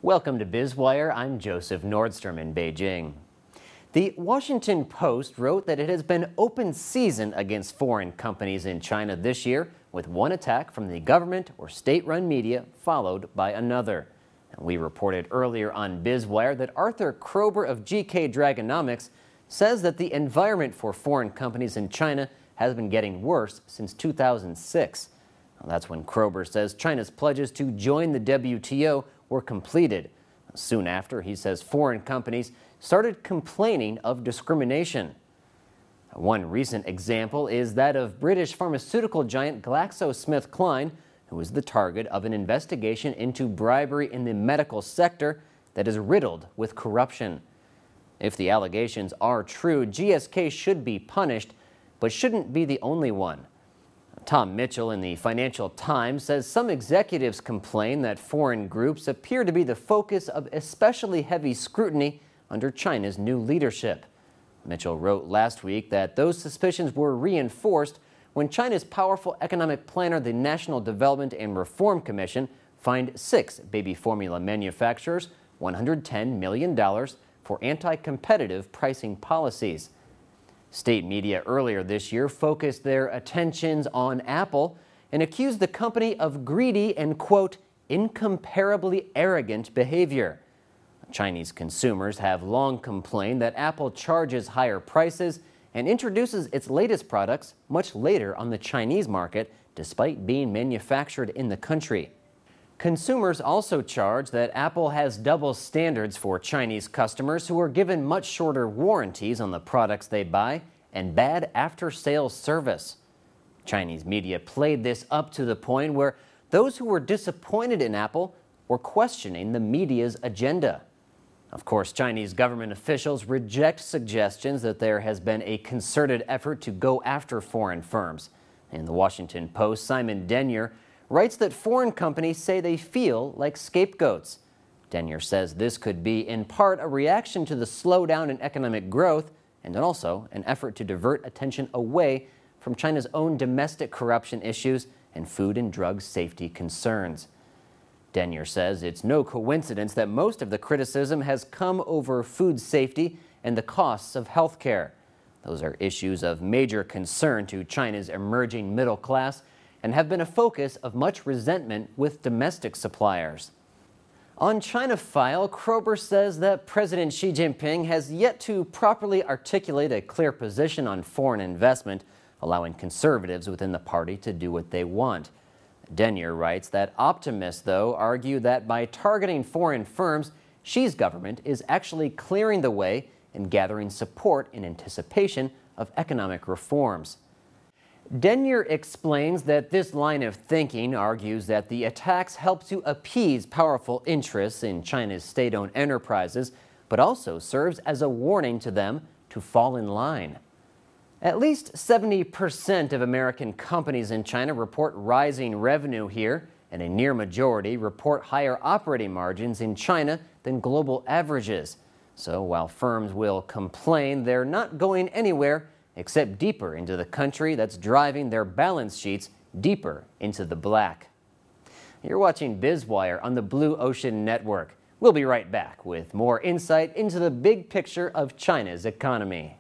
Welcome to Biz Wire. I'm Joseph Nordstrom in Beijing. The Washington Post wrote that it has been open season against foreign companies in China this year, with one attack from the government or state-run media followed by another. And we reported earlier on Biz Wire that Arthur Krober of GK Dragonomics says that the environment for foreign companies in China has been getting worse since 2006. Well, that's when Krober says China's pledges to join the WTO were completed. Soon after, he says foreign companies started complaining of discrimination. One recent example is that of British pharmaceutical giant GlaxoSmithKline, who was the target of an investigation into bribery in the medical sector that is riddled with corruption. If the allegations are true, GSK should be punished, but shouldn't be the only one. Tom Mitchell in the Financial Times says some executives complain that foreign groups appear to be the focus of especially heavy scrutiny under China's new leadership. Mitchell wrote last week that those suspicions were reinforced when China's powerful economic planner, the National Development and Reform Commission, fined 6 baby formula manufacturers $110 million for anti-competitive pricing policies. State media earlier this year focused their attentions on Apple and accused the company of greedy and, quote, incomparably arrogant behavior. Chinese consumers have long complained that Apple charges higher prices and introduces its latest products much later on the Chinese market, despite being manufactured in the country. Consumers also charge that Apple has double standards for Chinese customers who are given much shorter warranties on the products they buy and bad after-sales service. Chinese media played this up to the point where those who were disappointed in Apple were questioning the media's agenda. Of course, Chinese government officials reject suggestions that there has been a concerted effort to go after foreign firms. In the Washington Post, Simon Denyer writes that foreign companies say they feel like scapegoats. Denyer says this could be in part a reaction to the slowdown in economic growth and also an effort to divert attention away from China's own domestic corruption issues and food and drug safety concerns. Denyer says it's no coincidence that most of the criticism has come over food safety and the costs of health care. Those are issues of major concern to China's emerging middle class and have been a focus of much resentment with domestic suppliers. On China File, Krober says that President Xi Jinping has yet to properly articulate a clear position on foreign investment, allowing conservatives within the party to do what they want. Denyer writes that optimists, though, argue that by targeting foreign firms, Xi's government is actually clearing the way and gathering support in anticipation of economic reforms. Denyer explains that this line of thinking argues that the attacks help to appease powerful interests in China's state-owned enterprises, but also serves as a warning to them to fall in line. At least 70% of American companies in China report rising revenue here, and a near majority report higher operating margins in China than global averages. So while firms will complain, they're not going anywhere except deeper into the country that's driving their balance sheets deeper into the black. You're watching Biz Wire on the Blue Ocean Network. We'll be right back with more insight into the big picture of China's economy.